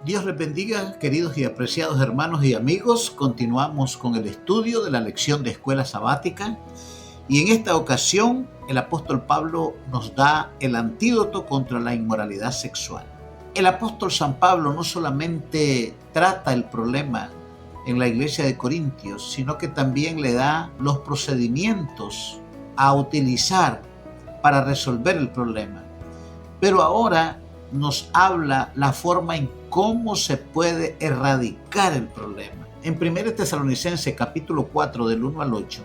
Dios les bendiga, queridos y apreciados hermanos y amigos. Continuamos con el estudio de la lección de escuela sabática y en esta ocasión el apóstol Pablo nos da el antídoto contra la inmoralidad sexual. El apóstol San Pablo no solamente trata el problema en la iglesia de Corintios, sino que también le da los procedimientos a utilizar para resolver el problema. Pero ahora nos habla la forma en cómo se puede erradicar el problema. En 1 Tesalonicenses capítulo 4 del 1 al 8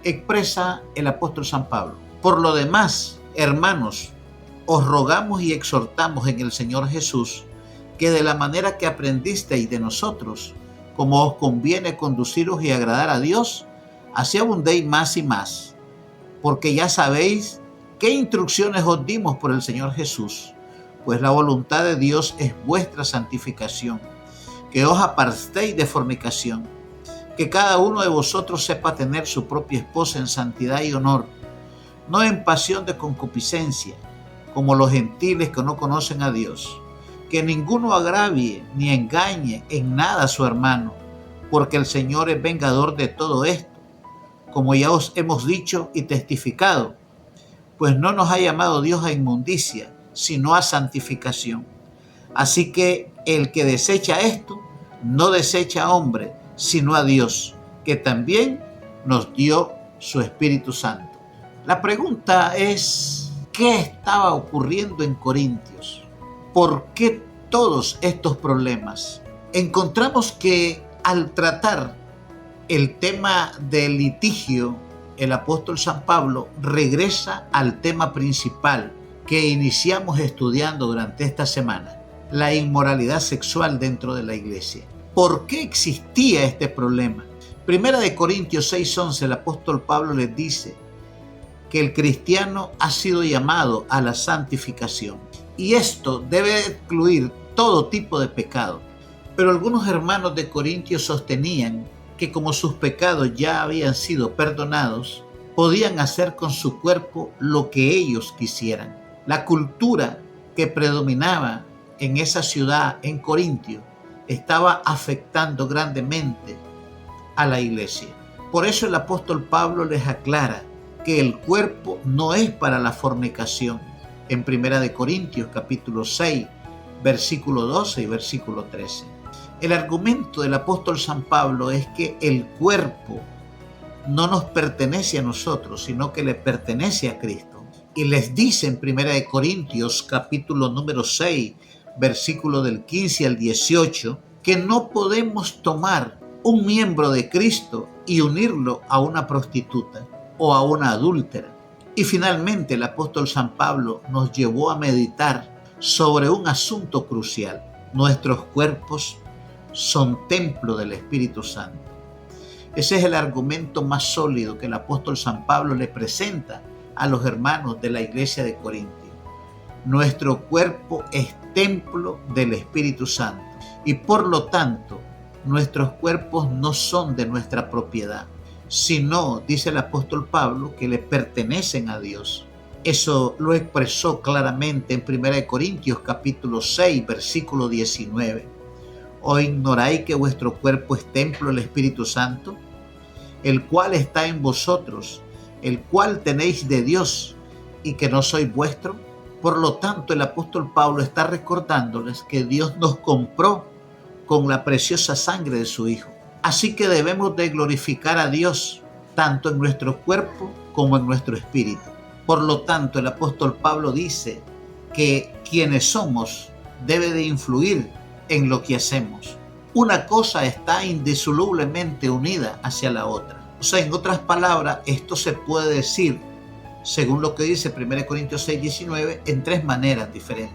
expresa el apóstol San Pablo: por lo demás, hermanos, os rogamos y exhortamos en el Señor Jesús que de la manera que aprendisteis de nosotros, como os conviene conduciros y agradar a Dios, así abundéis más y más, porque ya sabéis qué instrucciones os dimos por el Señor Jesús. Pues la voluntad de Dios es vuestra santificación, que os apartéis de fornicación, que cada uno de vosotros sepa tener su propia esposa en santidad y honor, no en pasión de concupiscencia, como los gentiles que no conocen a Dios, que ninguno agravie ni engañe en nada a su hermano, porque el Señor es vengador de todo esto, como ya os hemos dicho y testificado, pues no nos ha llamado Dios a inmundicia, sino a santificación. Así que el que desecha esto, no desecha a hombre, sino a Dios, que también nos dio su Espíritu Santo. La pregunta es, ¿qué estaba ocurriendo en Corintios? ¿Por qué todos estos problemas? Encontramos que al tratar el tema del litigio, el apóstol San Pablo regresa al tema principal que iniciamos estudiando durante esta semana: la inmoralidad sexual dentro de la iglesia. ¿Por qué existía este problema? Primera de Corintios 6:11, el apóstol Pablo les dice que el cristiano ha sido llamado a la santificación y esto debe excluir todo tipo de pecado. Pero algunos hermanos de Corintios sostenían que como sus pecados ya habían sido perdonados, podían hacer con su cuerpo lo que ellos quisieran. La cultura que predominaba en esa ciudad, en Corintio, estaba afectando grandemente a la iglesia. Por eso el apóstol Pablo les aclara que el cuerpo no es para la fornicación. En 1 Corintios capítulo 6, versículo 12 y versículo 13. El argumento del apóstol San Pablo es que el cuerpo no nos pertenece a nosotros, sino que le pertenece a Cristo. Y les dice en 1 Corintios capítulo número 6, versículo del 15 al 18, que no podemos tomar un miembro de Cristo y unirlo a una prostituta o a una adúltera. Y finalmente el apóstol San Pablo nos llevó a meditar sobre un asunto crucial: nuestros cuerpos son templo del Espíritu Santo. Ese es el argumento más sólido que el apóstol San Pablo le presenta a los hermanos de la iglesia de Corintio. Nuestro cuerpo es templo del Espíritu Santo y por lo tanto nuestros cuerpos no son de nuestra propiedad, sino, dice el apóstol Pablo, que le pertenecen a Dios. Eso lo expresó claramente en 1 Corintios capítulo 6, versículo 19. ¿O ignoráis que vuestro cuerpo es templo del Espíritu Santo, el cual está en vosotros, el cual tenéis de Dios, y que no sois vuestro? Por lo tanto, el apóstol Pablo está recordándoles que Dios nos compró con la preciosa sangre de su Hijo. Así que debemos de glorificar a Dios tanto en nuestro cuerpo como en nuestro espíritu. Por lo tanto, el apóstol Pablo dice que quienes somos debe de influir en lo que hacemos. Una cosa está indisolublemente unida hacia la otra. O sea, en otras palabras, esto se puede decir, según lo que dice 1 Corintios 6, 19, en tres maneras diferentes.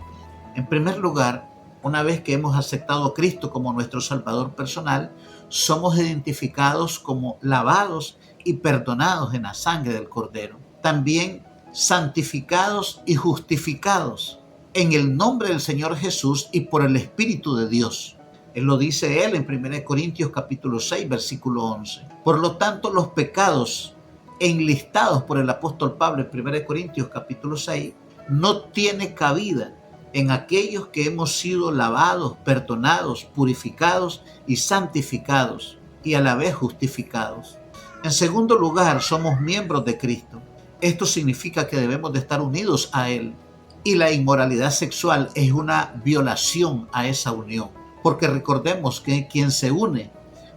En primer lugar, una vez que hemos aceptado a Cristo como nuestro Salvador personal, somos identificados como lavados y perdonados en la sangre del Cordero. También santificados y justificados en el nombre del Señor Jesús y por el Espíritu de Dios. Él lo dice él en 1 Corintios capítulo 6, versículo 11. Por lo tanto, los pecados enlistados por el apóstol Pablo en 1 Corintios capítulo 6 no tiene cabida en aquellos que hemos sido lavados, perdonados, purificados y santificados, y a la vez justificados. En segundo lugar, somos miembros de Cristo. Esto significa que debemos de estar unidos a Él. Y la inmoralidad sexual es una violación a esa unión. Porque recordemos que quien se une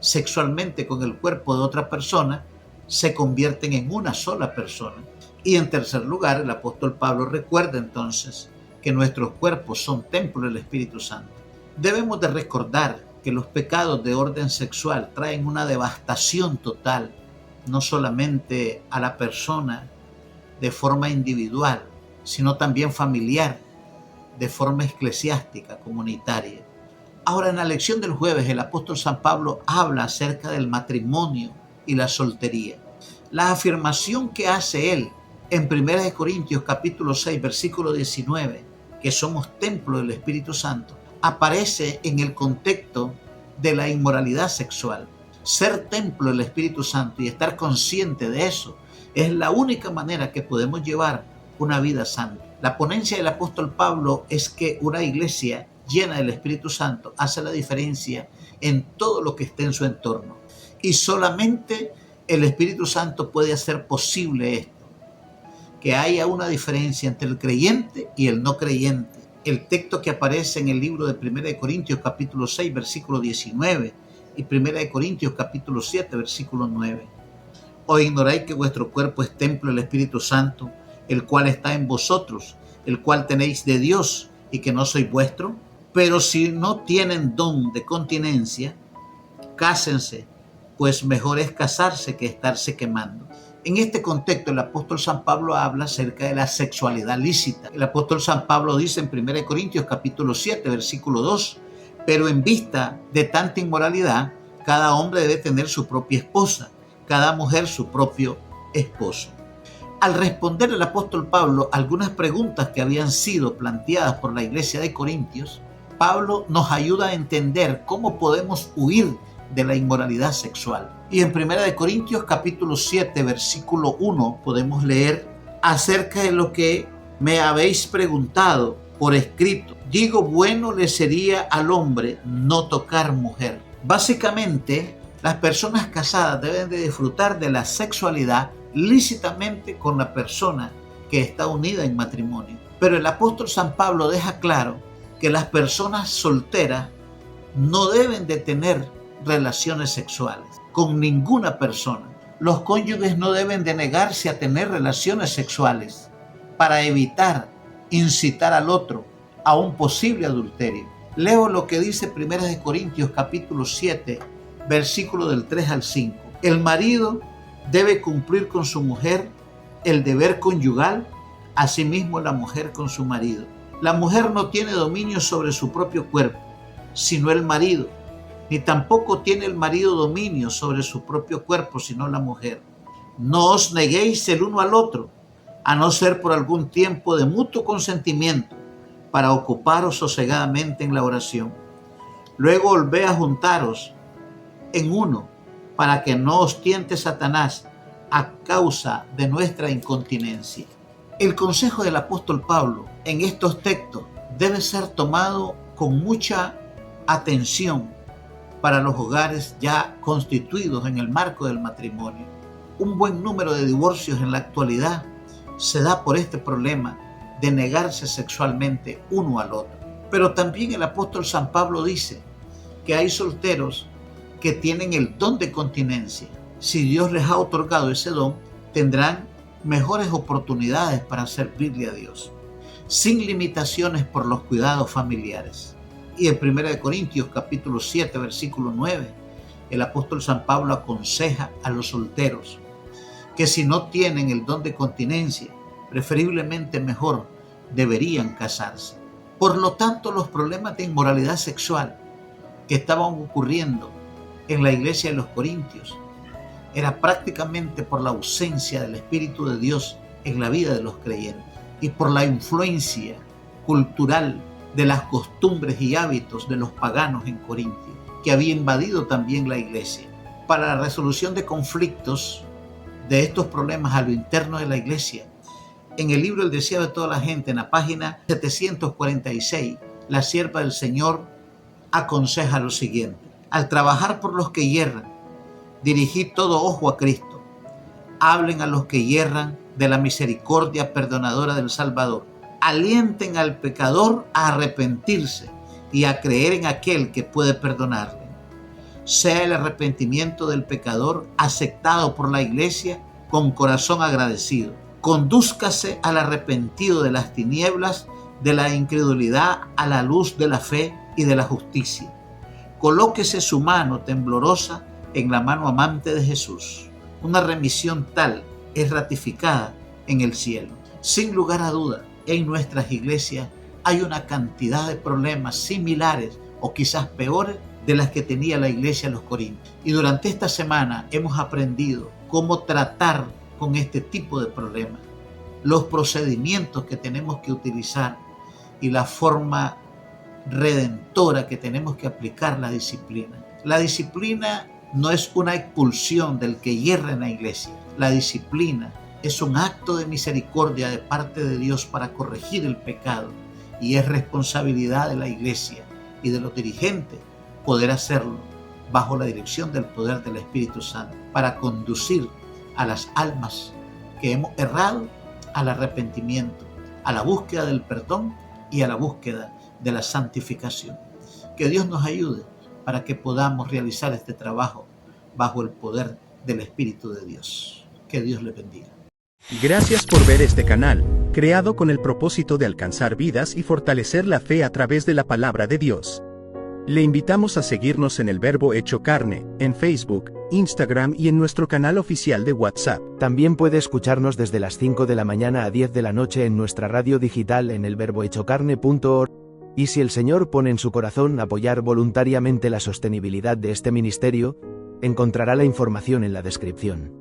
sexualmente con el cuerpo de otra persona, se convierten en una sola persona. Y en tercer lugar, el apóstol Pablo recuerda entonces que nuestros cuerpos son templo del Espíritu Santo. Debemos de recordar que los pecados de orden sexual traen una devastación total, no solamente a la persona de forma individual, sino también familiar, de forma eclesiástica, comunitaria. Ahora, en la lección del jueves, el apóstol San Pablo habla acerca del matrimonio y la soltería. La afirmación que hace él en 1 Corintios capítulo 6, versículo 19, que somos templo del Espíritu Santo, aparece en el contexto de la inmoralidad sexual. Ser templo del Espíritu Santo y estar consciente de eso es la única manera que podemos llevar una vida santa. La ponencia del apóstol Pablo es que una iglesia llena del Espíritu Santo hace la diferencia en todo lo que esté en su entorno. Y solamente el Espíritu Santo puede hacer posible esto, que haya una diferencia entre el creyente y el no creyente. El texto que aparece en el libro de 1 Corintios capítulo 6, versículo 19 y 1 Corintios capítulo 7, versículo 9. ¿O ignoráis que vuestro cuerpo es templo del Espíritu Santo, el cual está en vosotros, el cual tenéis de Dios y que no sois vuestro? Pero si no tienen don de continencia, cásense, pues mejor es casarse que estarse quemando. En este contexto, el apóstol San Pablo habla acerca de la sexualidad lícita. El apóstol San Pablo dice en 1 Corintios capítulo 7, versículo 2, pero en vista de tanta inmoralidad, cada hombre debe tener su propia esposa, cada mujer su propio esposo. Al responder el apóstol Pablo algunas preguntas que habían sido planteadas por la iglesia de Corintios, Pablo nos ayuda a entender cómo podemos huir de la inmoralidad sexual. Y en 1 Corintios capítulo 7, versículo 1 podemos leer acerca de lo que me habéis preguntado por escrito. Digo, bueno le sería al hombre no tocar mujer. Básicamente, las personas casadas deben de disfrutar de la sexualidad lícitamente con la persona que está unida en matrimonio. Pero el apóstol San Pablo deja claro que las personas solteras no deben de tener relaciones sexuales con ninguna persona. Los cónyuges no deben de negarse a tener relaciones sexuales para evitar incitar al otro a un posible adulterio. Leo lo que dice 1 Corintios capítulo 7, versículo del 3 al 5. El marido debe cumplir con su mujer el deber conyugal, asimismo la mujer con su marido. La mujer no tiene dominio sobre su propio cuerpo, sino el marido, ni tampoco tiene el marido dominio sobre su propio cuerpo, sino la mujer. No os neguéis el uno al otro, a no ser por algún tiempo de mutuo consentimiento, para ocuparos sosegadamente en la oración. Luego volvé a juntaros en uno, para que no os tiente Satanás a causa de nuestra incontinencia. El consejo del apóstol Pablo en estos textos debe ser tomado con mucha atención para los hogares ya constituidos en el marco del matrimonio. Un buen número de divorcios en la actualidad se da por este problema de negarse sexualmente uno al otro. Pero también el apóstol San Pablo dice que hay solteros que tienen el don de continencia. Si Dios les ha otorgado ese don, tendrán mejores oportunidades para servirle a Dios, sin limitaciones por los cuidados familiares. Y en 1 Corintios capítulo 7, versículo 9, el apóstol San Pablo aconseja a los solteros que si no tienen el don de continencia, preferiblemente mejor deberían casarse. Por lo tanto, los problemas de inmoralidad sexual que estaban ocurriendo en la iglesia de los Corintios era prácticamente por la ausencia del Espíritu de Dios en la vida de los creyentes y por la influencia cultural de las costumbres y hábitos de los paganos en Corintio, que había invadido también la iglesia. Para la resolución de conflictos de estos problemas a lo interno de la iglesia, En el libro El deseo de toda la gente, en la página 746, la sierva del Señor aconseja lo siguiente: al trabajar por los que yerran, dirigid todo ojo a Cristo. Hablen a los que yerran de la misericordia perdonadora del Salvador. Alienten al pecador a arrepentirse y a creer en aquel que puede perdonarle. Sea el arrepentimiento del pecador aceptado por la iglesia con corazón agradecido. Condúzcase al arrepentido de las tinieblas, de la incredulidad, a la luz de la fe y de la justicia. Colóquese su mano temblorosa en la mano amante de Jesús. Una remisión tal es ratificada en el cielo. Sin lugar a duda, en nuestras iglesias hay una cantidad de problemas similares o quizás peores de las que tenía la iglesia de los Corintios. Y durante esta semana hemos aprendido cómo tratar con este tipo de problemas, los procedimientos que tenemos que utilizar y la forma redentora que tenemos que aplicar la disciplina. La disciplina no es una expulsión del que yerra en la iglesia. La disciplina es un acto de misericordia de parte de Dios para corregir el pecado, y es responsabilidad de la iglesia y de los dirigentes poder hacerlo bajo la dirección del poder del Espíritu Santo para conducir a las almas que hemos errado al arrepentimiento, a la búsqueda del perdón y a la búsqueda de la santificación. Que Dios nos ayude para que podamos realizar este trabajo bajo el poder del Espíritu de Dios. Que Dios le bendiga. Gracias por ver este canal, creado con el propósito de alcanzar vidas y fortalecer la fe a través de la palabra de Dios. Le invitamos a seguirnos en El Verbo Hecho Carne, en Facebook, Instagram y en nuestro canal oficial de WhatsApp. También puede escucharnos desde las 5 de la mañana a 10 de la noche en nuestra radio digital en elverbohechocarne.org. Y si el Señor pone en su corazón apoyar voluntariamente la sostenibilidad de este ministerio, encontrará la información en la descripción.